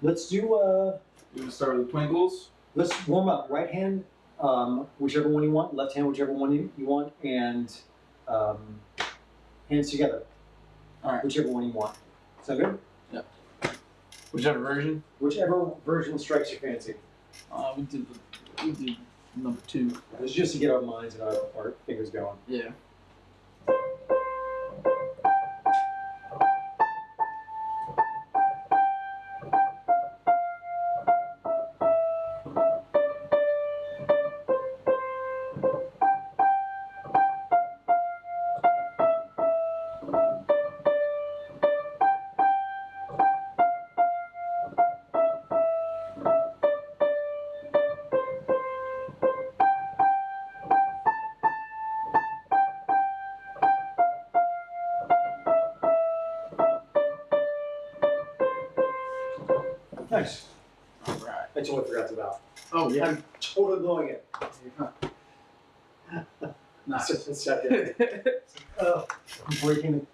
Let's do. You gonna start with the twinkles? Let's warm up. Right hand, whichever one you want. Left hand, whichever one you want, and hands together. All right. Whichever one you want. Sound good? Yeah. Whichever version. Whichever version strikes your fancy. We did number 2. It's just to get our minds and our fingers going. Yeah. Nice. All right. I totally forgot about. Oh yeah. I'm totally blowing it. Nice. I'm breaking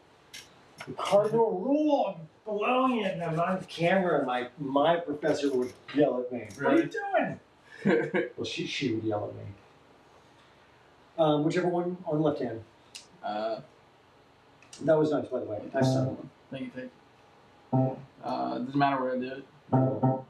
the cardinal rule of blowing it, and I'm on camera, and my professor would yell at me. Really? What are you doing? Well, she would yell at me. Whichever one on the left hand. That was nice, by the way. Nice sound. Thank you. Doesn't matter where I did it. Okay.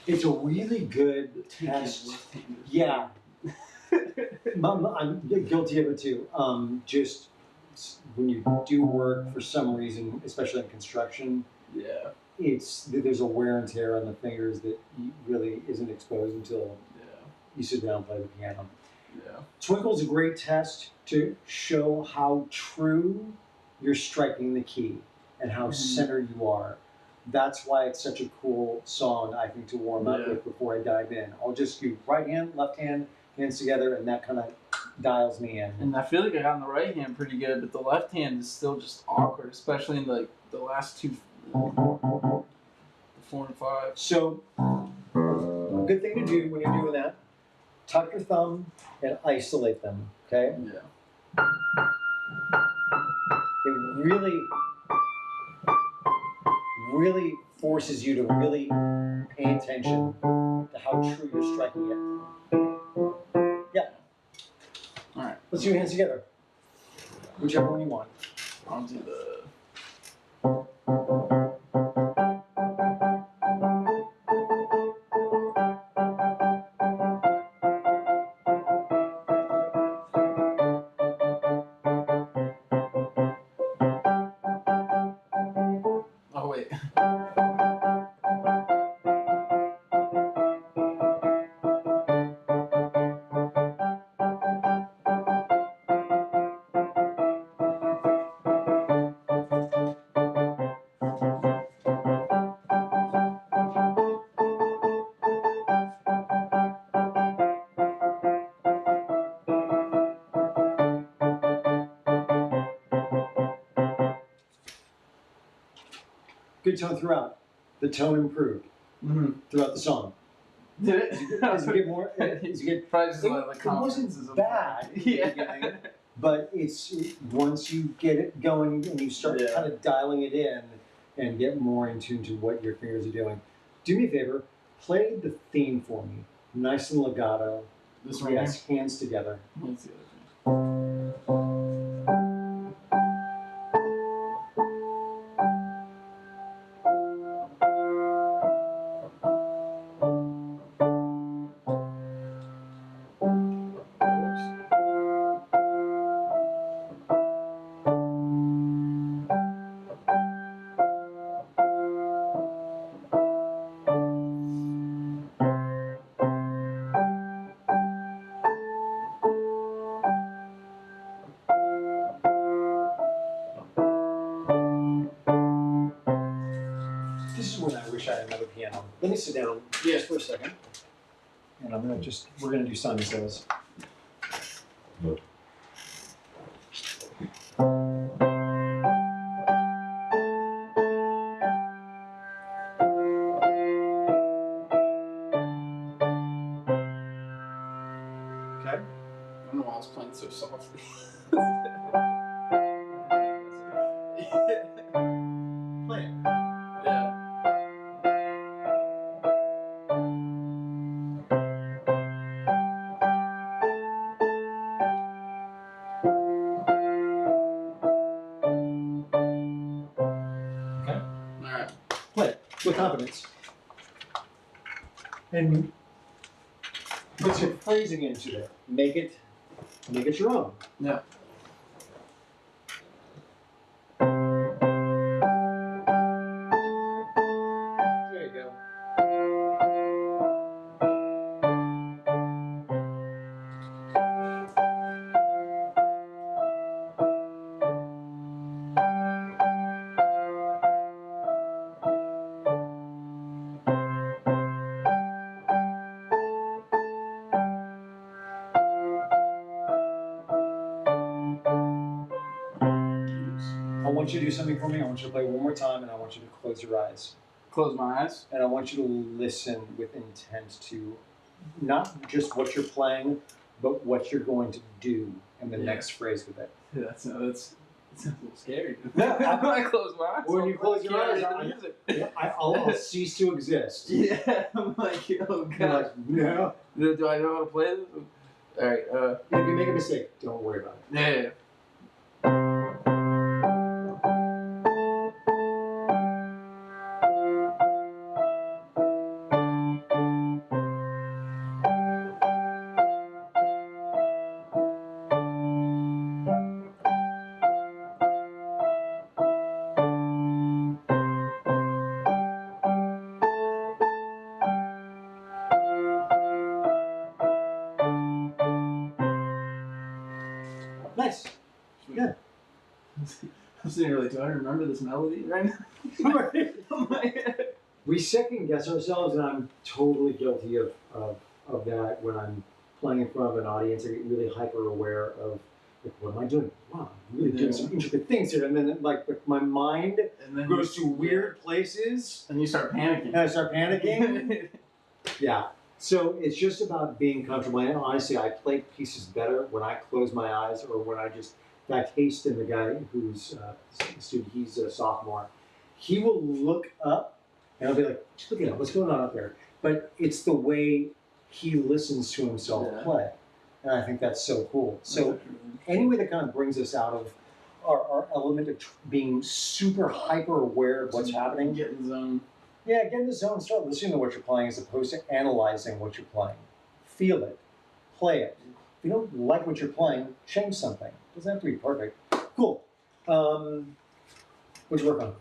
It's a really good test. Yeah. I'm guilty of it too. Just when you do work for some reason, especially in construction, Yeah. there's a wear and tear on the fingers that really isn't exposed until you sit down and play the piano. Yeah. Twinkle's a great test to show how true you're striking the key and how centered you are. That's why it's such a cool song, I think, to warm up with before I dive in. I'll just do right hand, left hand, hands together, and that kind of dials me in. And I feel like I got in the right hand pretty good, but the left hand is still just awkward, especially in the last 2, 4 and 5. So, a good thing to do when you're doing that, tuck your thumb and isolate them, okay? Yeah. It really forces you to really pay attention to how true you're striking it. Yeah. All right. Let's do your hands together. Whichever one you want. I'll do the... Oh, wait. Good tone throughout. The tone improved throughout the song. Did it? Does it get more? Does it get? Probably just It confidence wasn't bad, Yeah. but it's once you get it going and you start kind of dialing it in and get more in tune to what your fingers are doing. Do me a favor, play the theme for me, nice and legato. This one. Yes, hands together. Let's see the other thing. wish I had another piano. Let me sit down just for a second. And we're gonna do Simon Says. Okay. I don't know why I was playing so softly. Play it. Yeah. Okay. Alright. Play it with confidence. And put some phrasing into it. Make it your own. Yeah. There you go. I want you to do something for me. I want you to play one more time, and I want you to close your eyes. Close my eyes. And I want you to listen with intent to not just what you're playing, but what you're going to do in the next phrase with it. Yeah, that sounds a little scary. No, when I close my eyes. When you close your eyes, I'll cease to exist. Yeah, I'm like, oh You're god. like, no. Do I know how to play this? Alright, If you make a mistake, don't worry about it. yeah. Nice. Yeah. I'm sitting here like, do I remember this melody right now? I'm like, We second guess ourselves, and I'm totally guilty of that when I'm playing in front of an audience. I get really hyper aware of, like, what am I doing? Wow, I'm really doing some intricate things here. And then, like, my mind and then goes to weird places, and you start panicking. and I start panicking. Yeah. So it's just about being comfortable. And honestly, I play pieces better when I close my eyes or when I just, in fact, Hasten, the guy who's a student, he's a sophomore, he will look up and I'll be like, look at that, what's going on up there? But it's the way he listens to himself play. And I think that's so cool. So any way that kind of brings us out of our element of being super hyper aware of what's happening. Get in the zone. Yeah, get in the zone, start listening to what you're playing as opposed to analyzing what you're playing. Feel it, play it. If you don't like what you're playing, change something. It doesn't have to be perfect. Cool. What'd you work on?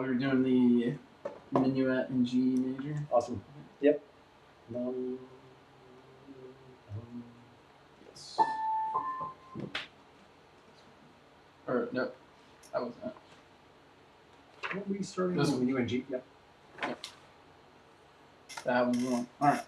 We were doing the minuet in G major. Awesome. Yep. Yes. Or, no, that wasn't it. What were you starting This with? one. You and G? Yep. That was the one. Alright.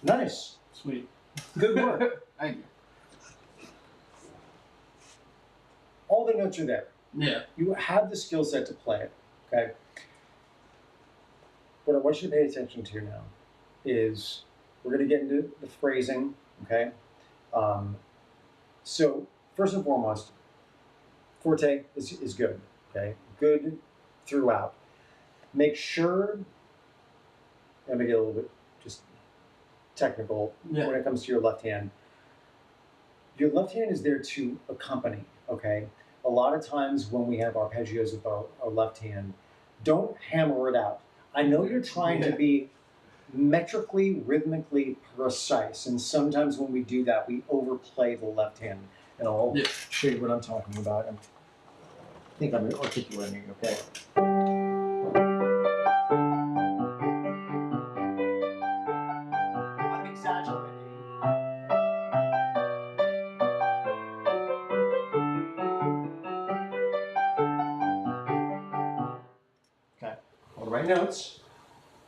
Nice. Sweet. Good work. Thank you. All the notes are there. Yeah. You have the skill set to play it. Okay. What I want you to pay attention to now is we're going to get into the phrasing. Okay. So first and foremost, forte is good. Okay. Good throughout. Make sure. I'm going to get a little bit just technical when it comes to your left hand. Your left hand is there to accompany, okay? A lot of times when we have arpeggios with our left hand, don't hammer it out. I know you're trying to be metrically, rhythmically precise, and sometimes when we do that, we overplay the left hand. And I'll show you what I'm talking about. I think I'm articulating, okay? I'm exaggerating. Okay. All the right notes,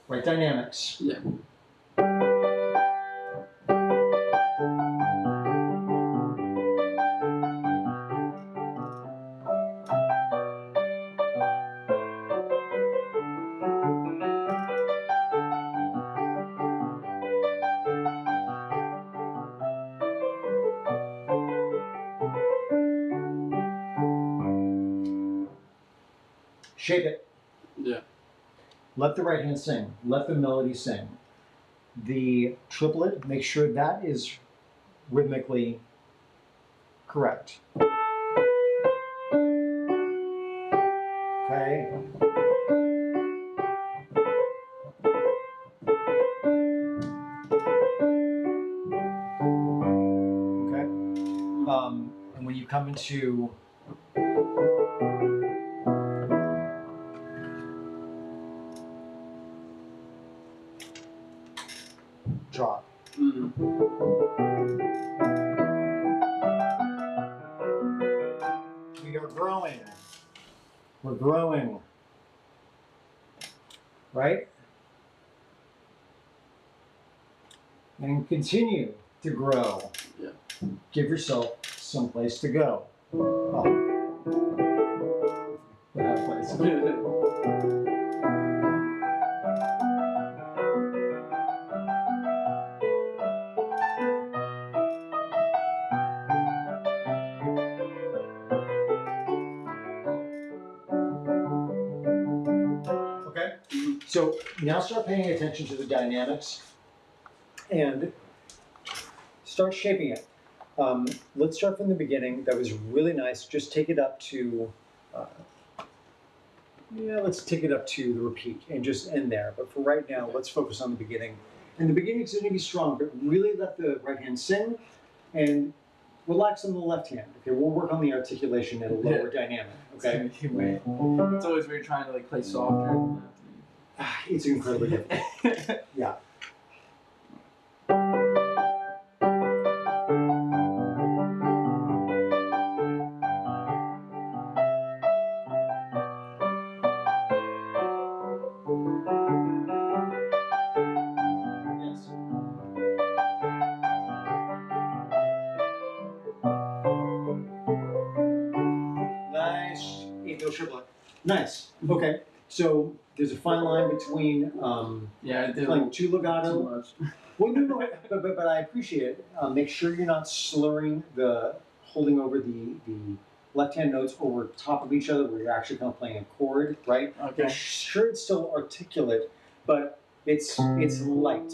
right dynamics. Yeah. Shape it. Yeah. Let the right hand sing. Let the melody sing. The triplet, make sure that is rhythmically correct. Okay. Okay. And when you come into drop. Mm-hmm. We are growing. We're growing. Right? And continue to grow. Yeah. Give yourself some place to go. Oh. That place. Okay? So now start paying attention to the dynamics and start shaping it. Let's start from the beginning. That was really nice. Just take it up to, let's take it up to the repeat and just end there. But for right now, let's focus on the beginning. And the beginning is going to be strong, but really let the right hand sing and relax on the left hand. Okay, we'll work on the articulation at a lower dynamic. Okay, It's always weird trying to like play softer. it's incredibly difficult. Yeah. Yes. Nice. Eighth note triplet. Nice. Okay. So there's a fine line between I did playing too legato. too much. Well, no, but I appreciate it. Make sure you're not slurring holding over the left hand notes over top of each other where you're actually kind of playing a chord, right? Okay. Make sure it's still articulate, but it's light.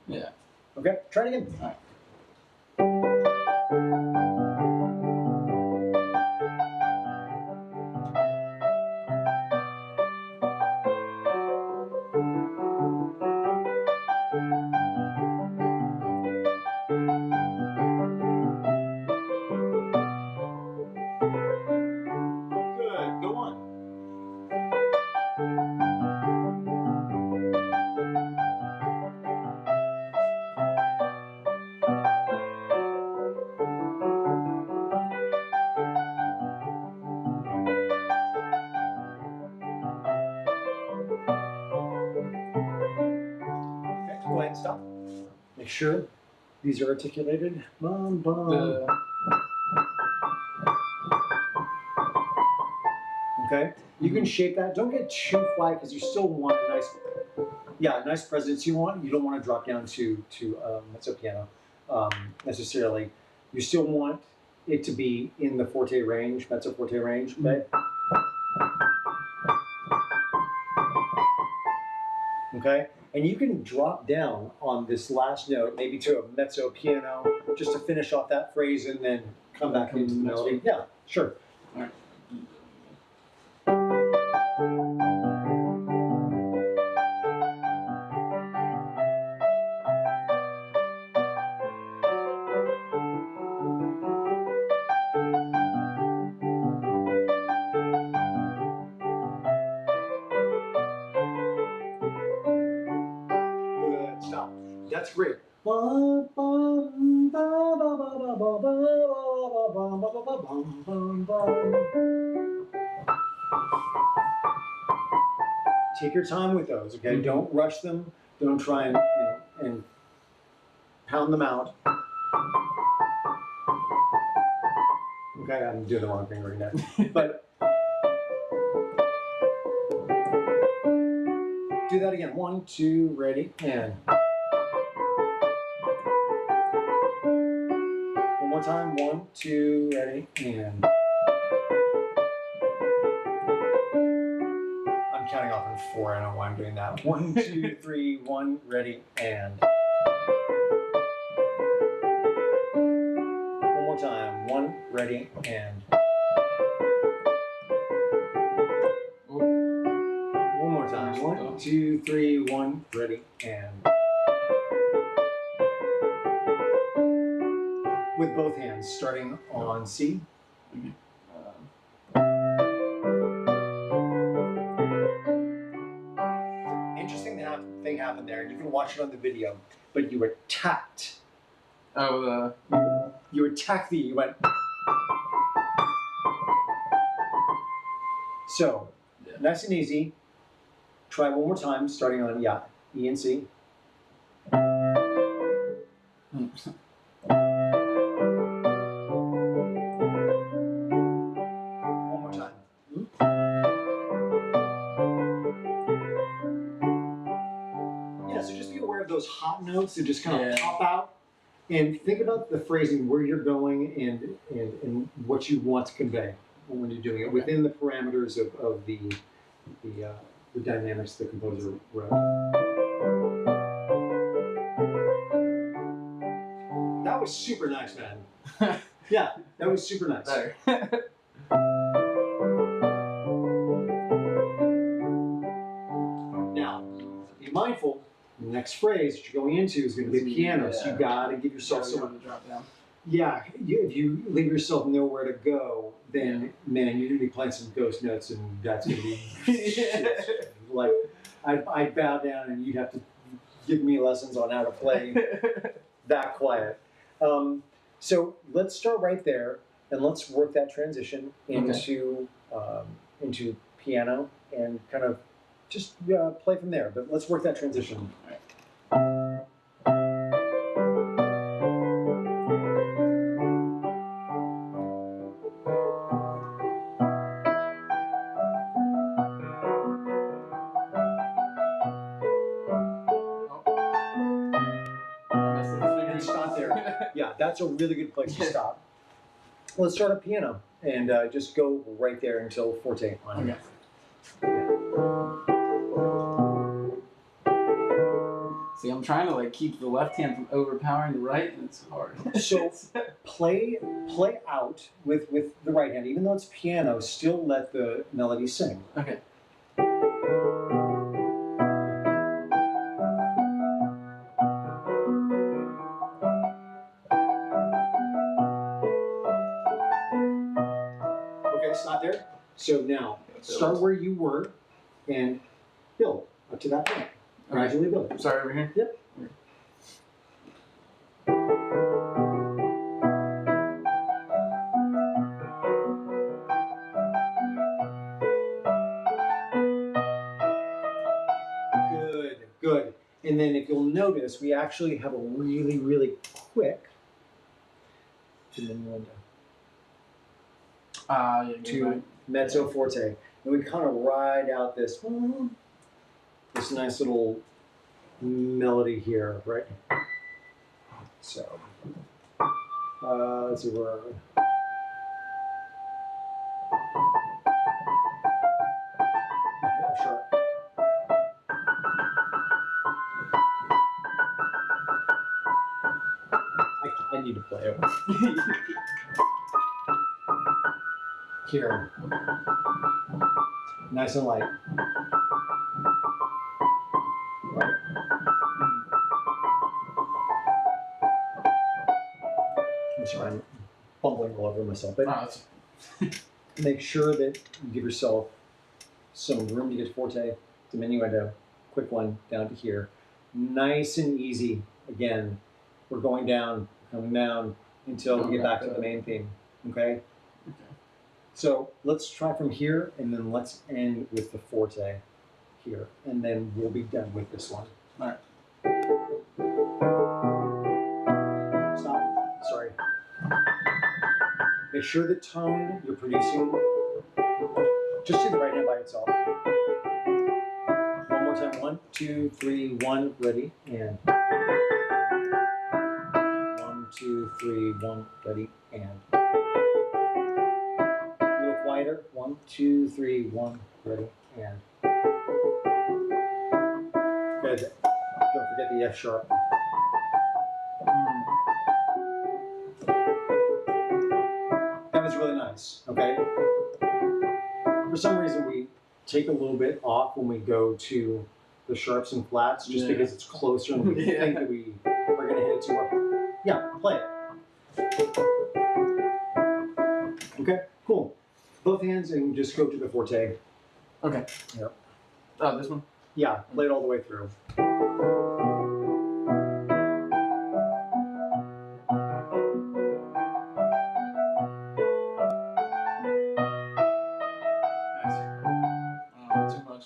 Yeah. Okay, try it again. All right. Good, go on. Go ahead and stop. Make sure these are articulated. Bum, bum. Okay? You can shape that. Don't get too quiet because you still want a nice presence. You don't want to drop down to mezzo piano necessarily. You still want it to be in the forte range, mezzo forte range, okay? Okay? And you can drop down on this last note, maybe to a mezzo piano, just to finish off that phrase and then come back into the melody. Yeah, sure. All right. Good, stop. That's great. Take your time with those, okay? Mm-hmm. Don't rush them. Don't try and pound them out. Okay, I'm doing the wrong thing right now. But do that again. 1, 2, ready, and one more time. 1, 2, ready, and I'm counting off in 4. I don't know why I'm doing that. 1, 2, 3, 1, ready, and one more time. 1, ready, and one more time. 1, 2, 3, 1, ready, and with both hands, starting on C. Interesting thing happened there, and you can watch it on the video, but you attacked. Oh, You attacked the, you went. So, nice and easy. Try one more time, starting on E and C. One more time. Yeah, so just be aware of those hot notes that just kind of pop out, and think about the phrasing, where you're going, and what you want to convey when you're doing it within the parameters of the dynamics the composer wrote. That was super nice, man. Yeah, that was super nice. better. Now, be mindful, the next phrase that you're going into is going to be piano, so you gotta give yourself some. To drop down. Yeah, if you leave yourself nowhere to go, then man, you're gonna be playing some ghost notes, and that's gonna be shit. Like I'd bow down, and you'd have to give me lessons on how to play that quiet. So let's start right there, and let's work that transition into piano, and kind of just play from there. But let's work that transition. And stop there. Yeah, that's a really good place to stop. Let's start at piano and just go right there until forte on it. See, I'm trying to like keep the left hand from overpowering the right, and it's hard. So play out with the right hand, even though it's piano. Still let the melody sing. Okay. Okay, stop there. So now start where you were and build up to that point. Gradually build. Sorry, over here. Yep. Good. And then if you'll notice, we actually have a really, really quick diminuendo Yeah, to mezzo forte. And we kind of ride out this nice little melody here, right? So, let's see where. Yeah, sure. I need to play it. Here. Nice and light. Right. I'm sorry, I'm bumbling all over myself. But make sure that you give yourself some room to get forte, diminuendo, quick one down to here. Nice and easy. Again, we're going down, coming down until we get back to the main theme. Okay? So let's try from here, and then let's end with the forte here, and then we'll be done with this one. All right. Stop. Sorry. Make sure the tone you're producing, just do the right hand by itself. One more time. 1, 2, 3, 1. Ready, and 1, 2, 3, 1. Ready, and a little quieter. 1, 2, 3, 1. Ready, and good. Don't forget the F sharp. That was really nice. Okay. For some reason, we take a little bit off when we go to the sharps and flats, just because it's closer and we think that we are going to hit it too hard. Yeah, play it. Okay, cool. Both hands and just go to the forte. Okay. Yep. Oh, this one? Yeah, play it all the way through. Too much.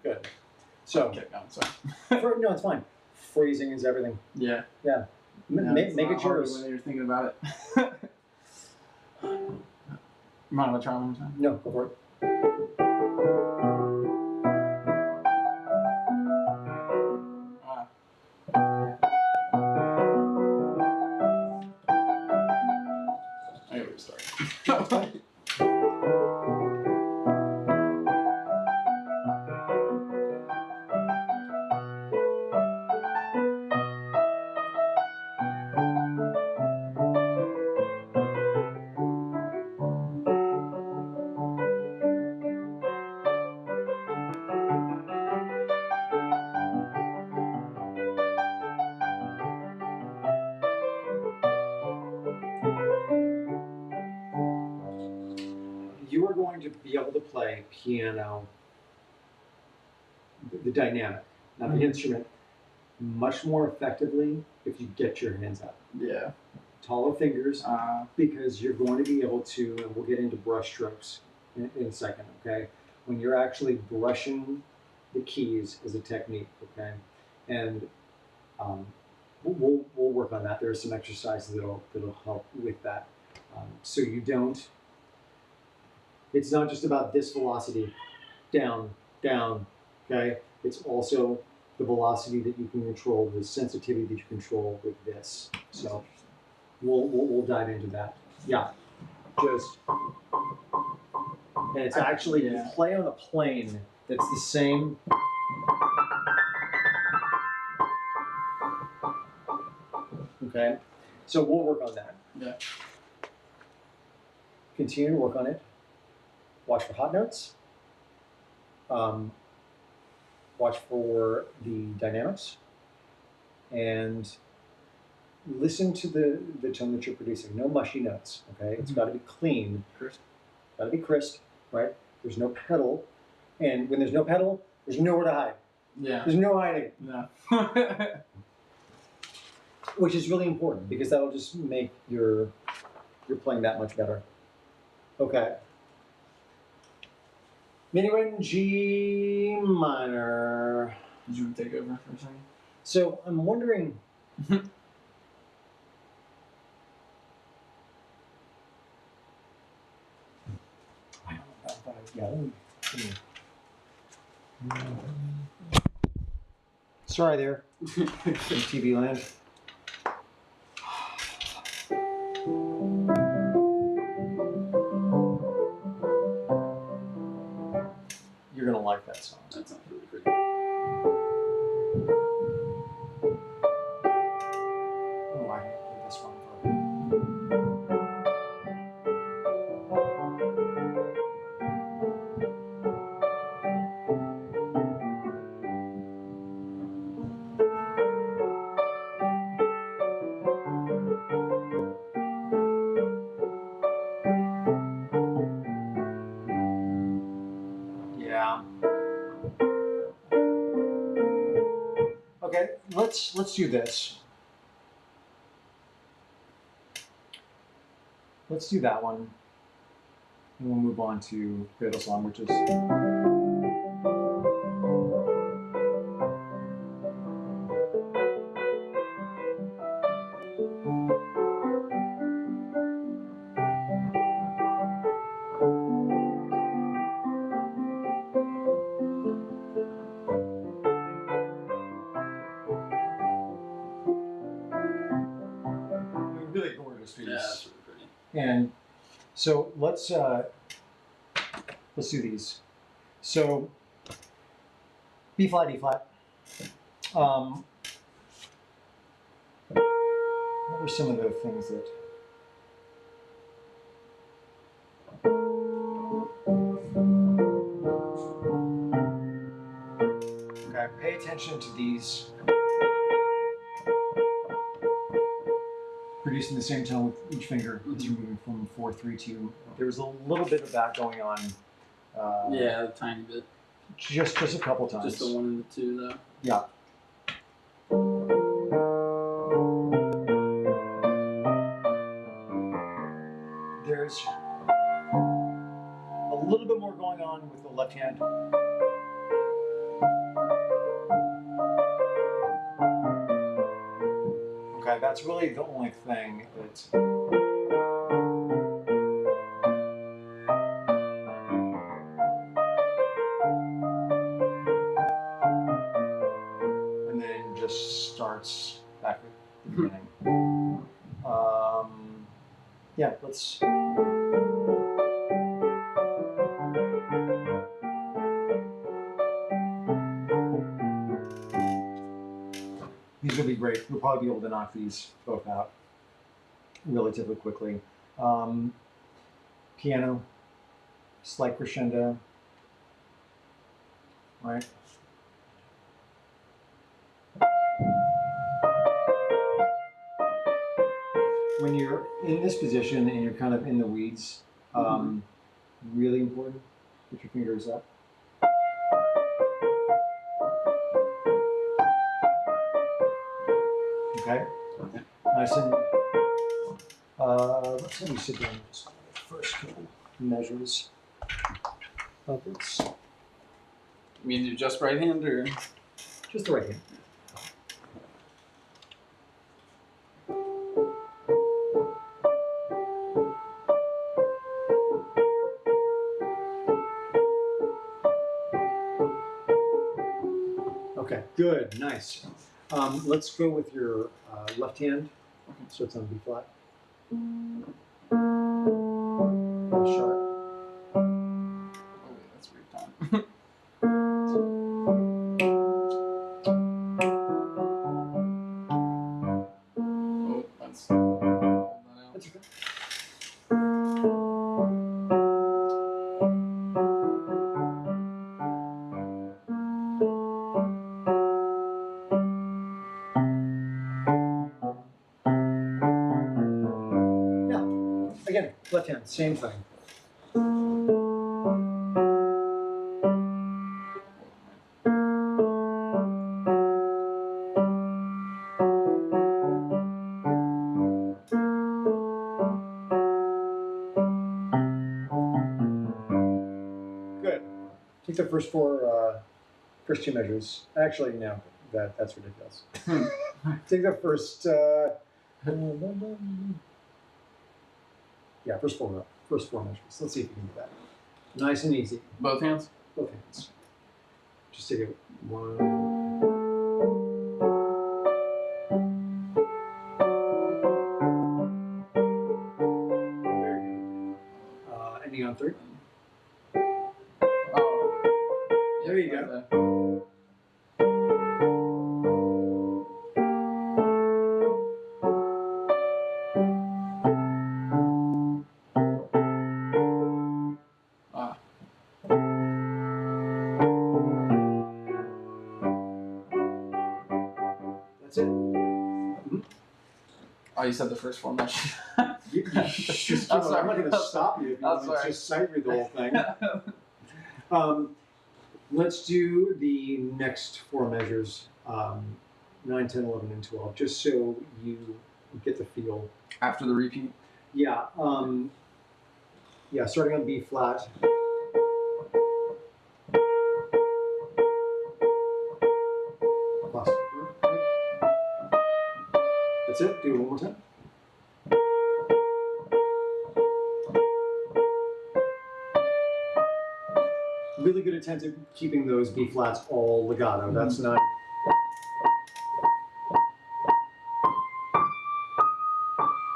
Good. So, Okay, no, sorry. no, it's fine. Phrasing is everything. Yeah. Yeah. Make it yours. When you're thinking about it. Mind if I try one more time? No, go for it. I gotta restart. You are going to be able to play piano, the dynamic, not the instrument, much more effectively if you get your hands up. Yeah. Taller fingers, because you're going to be able to, and we'll get into brush strokes in a second, okay? When you're actually brushing the keys as a technique, okay? And we'll work on that. There are some exercises that'll help with that. So you don't, it's not just about this velocity, down, down, okay? It's also the velocity that you can control, the sensitivity that you control with this. So we'll dive into that. Yeah, just, and it's actually, you play on a plane that's the same. Okay, so we'll work on that. Yeah. Continue to work on it. Watch for hot notes. Watch for the dynamics. And listen to the tone that you're producing. No mushy notes, okay? It's got to be clean. Crisp. Gotta be crisp, right? There's no pedal, and when there's no pedal, there's nowhere to hide. Yeah. There's no hiding, No. which is really important because that'll just make your playing that much better. Okay. Mini in G minor. Did you want to take over for a second? So I'm wondering. I don't know if I, yeah, let me. Sorry there, TV land. You're gonna like that song. That sounds really pretty. Oh, I did this one. Yeah. Okay, let's do this. Let's do that one, and we'll move on to Cradle Song, which is. Really gorgeous piece. Yeah, that's really pretty. And so let's do these. So B flat, E flat. What were some of the things that? Okay, pay attention to these. Producing the same tone with each finger as you're moving from 4/3 to. There was a little bit of that going on. Yeah, a tiny bit. Just a couple times. Just the one and the two, though. Yeah. There's a little bit more going on with the left hand. Okay, that's really the only thing that. And then just starts back at the beginning. Yeah, let's. These will be great. We'll probably be able to knock these both out relatively quickly. Piano, slight crescendo, right? When you're in this position and you're kind of in the weeds, really important, put your fingers up. Okay? Nice and, let's have you sit down just on the first couple measures of this. You mean do just right hand or? Just the right hand. Okay, good, nice. Let's go with your left hand. Okay. So it's on B flat. Sharp. Oh wait, that's weird time. Oh, that's. Hold that out. That's okay. Yeah, again, left hand, same thing. Good. Take the first first two measures. Actually, no, that's ridiculous. Take the first. Yeah, first four measures. Let's see if you can do that. Nice and easy. Both hands? Both hands. Just take it one. Very good. Ending on three. Oh. There you go. Ah. That's it. Mm-hmm. Oh, you said the first four measures. I'm not going to stop you if you want to just sight read the whole thing. Let's do the next four measures, 9, 10, 11, and 12, just so you get the feel. After the repeat? Yeah. Yeah, starting on B flat. That's it. Do it one more time. Really good attempt at keeping those B flats all legato. That's not.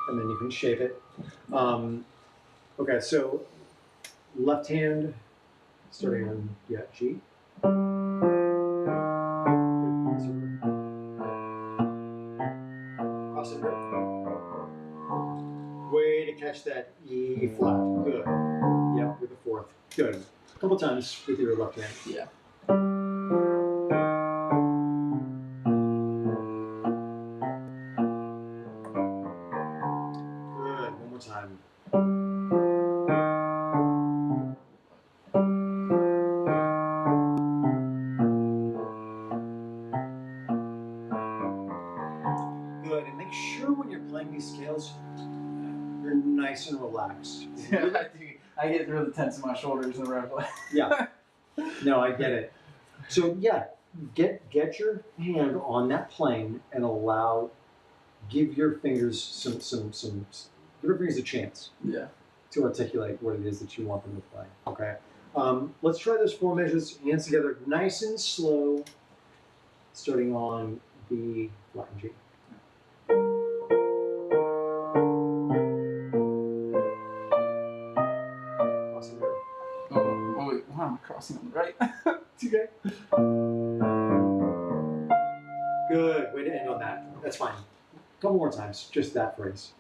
And then you can shape it. Okay, so left hand, starting on G. Cross it. Way to catch that E flat. Good. Yep, with the fourth. Good. A couple times with your left hand. Yeah. Good. One more time. Good. And make sure when you're playing these scales, you're nice and relaxed. I get really tense in my shoulders in the right way. Yeah. No, I get it. So yeah, get your hand on that plane and give your fingers give your fingers a chance. Yeah. To articulate what it is that you want them to play. Okay. Let's try those four measures, hands together, nice and slow, starting on B flat and G. Crossing there. Oh wait, why am I crossing on the right? It's okay. Good. Way to end on that. That's fine. A couple more times, just that phrase.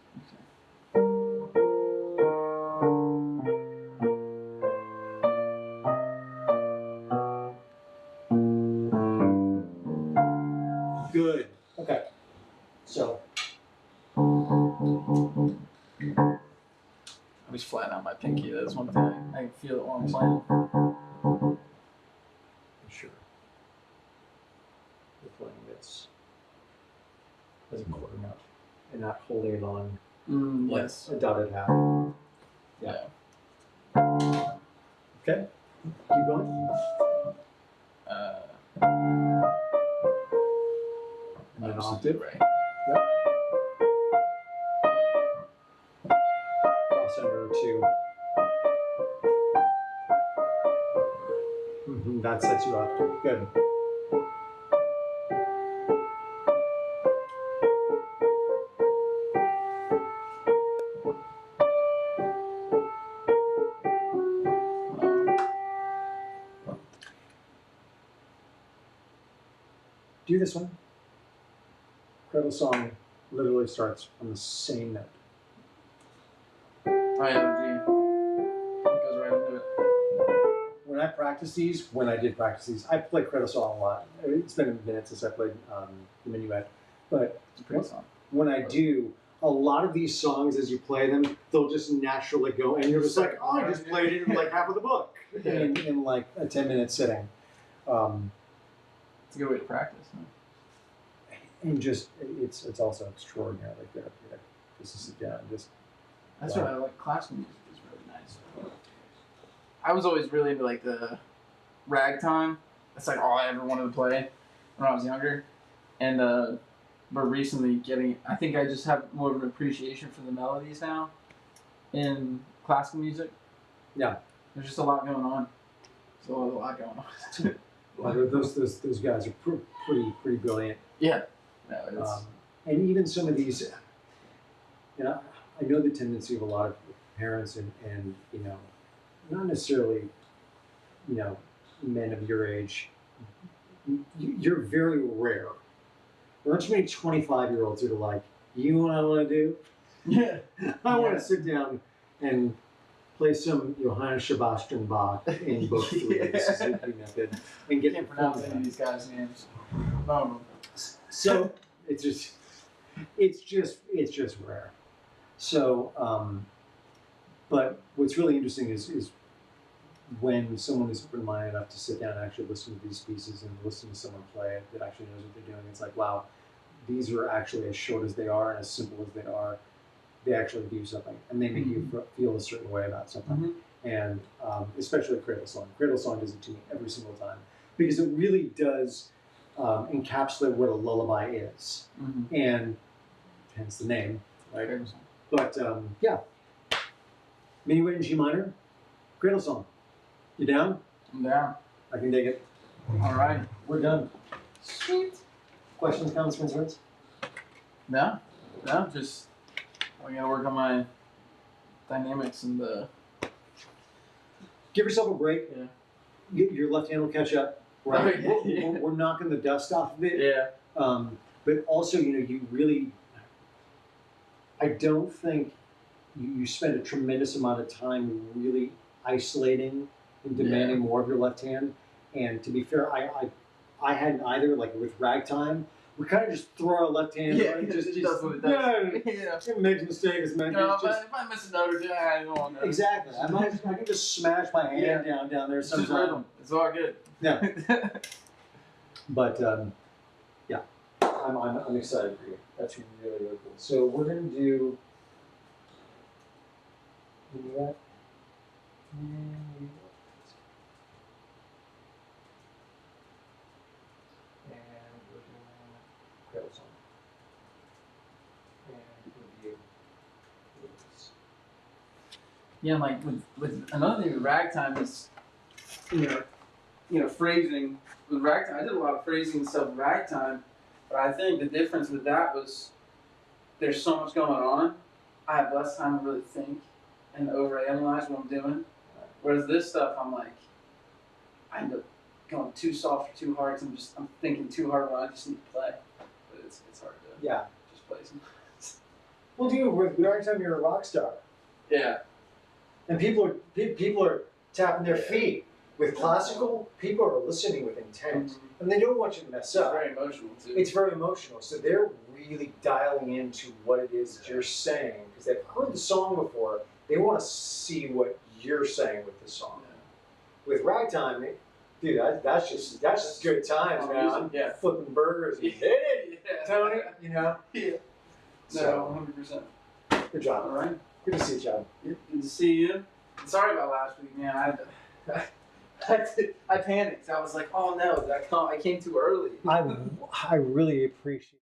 Good. Okay. So. I always flatten out my pinky. That's one thing I can feel it while I'm playing. Sure. You're playing this as a quarter note and not holding it on Yes. a dotted half. Yeah. Okay. Keep going. And then octave. Right. Yep. Cross under 2. That sets you up. Good. Do this one. Cradle song literally starts on the same note. I have a G. Goes right into it. When I did practice these, I play cradle song a lot. It's been a minute since I played the minuet, but It's a pretty song. when I do, a lot of these songs, as you play them, they'll just naturally go, and you're just like, oh, I just played it in like half of the book in like a 10-minute sitting. It's a good way to practice. Huh? And just it's also extraordinarily therapeutic. Just to sit down, and just. That's what I like. Classical music is really nice. I was always really into like the ragtime. That's like all I ever wanted to play when I was younger, and but recently I think I just have more of an appreciation for the melodies now in classical music. Yeah, there's just a lot going on. There's a lot going on. Well, those guys are pretty brilliant. Yeah, no, and even some of these, I know the tendency of a lot of parents and not necessarily, men of your age. You're very rare. There aren't too many 25-year-olds that are like, you know what I want to do? Yeah. I want to sit down and play some Johann Sebastian Bach in book 3, the Suzuki method, and get can't pronounce any of these guys' names. No. So it's just rare. So, but what's really interesting is when someone is open-minded enough to sit down and actually listen to these pieces and listen to someone play it that actually knows what they're doing. It's like, wow, these are actually, as short as they are and as simple as they are, they actually do something, and they make you feel a certain way about something. And especially Cradle Song. Cradle Song does it to me every single time because it really does encapsulate what a lullaby is, and hence the name, right? But yeah, Minuet in G minor, Cradle Song. You down? I'm down. I can dig it. All right, we're done. Sweet. Questions, comments, concerns? No, just I gotta work on my dynamics and the. Give yourself a break. Yeah. Your left hand will catch up. Right. We're knocking the dust off of it. Yeah. But also, you really. I don't think you spend a tremendous amount of time really isolating and demanding more of your left hand. And to be fair, I hadn't either. Like with ragtime, we kind of just throw our left hand. Yeah, right? Just does what it does. It makes mistakes. Man. No, but if I miss a note or two, I don't know. Exactly. I can just smash my hand down there sometimes. It's just rhythm. It's all good. Yeah. But yeah, I'm excited for you. That's really cool. So we're gonna do. That. And we're doing Cradle Song. And review. Yeah, like with another thing with ragtime is, phrasing. With ragtime, I did a lot of phrasing and stuff with ragtime, but I think the difference with that was there's so much going on. I have less time to really think and overanalyze what I'm doing. Whereas this stuff, I'm like, I end up going too soft or too hard. Cause I'm thinking too hard when I just need to play. But it's hard to just play sometimes. Well, dude, with ragtime, you're a rock star. Yeah. And people are tapping their feet. With classical, people are listening with intent, and they don't want you to mess up. It's very emotional too. It's very emotional, so they're really dialing into what it is that you're saying because they've heard the song before. They want to see what you're saying with the song. Yeah. With ragtime, dude, that's just good times, man. I'm flipping burgers. You hit it, Tony. Yeah. No, 100%. Good job. All right. Good to see you, John. Good to see you. Sorry about last week, man. I panicked. I was like, oh no, I came too early. I really appreciate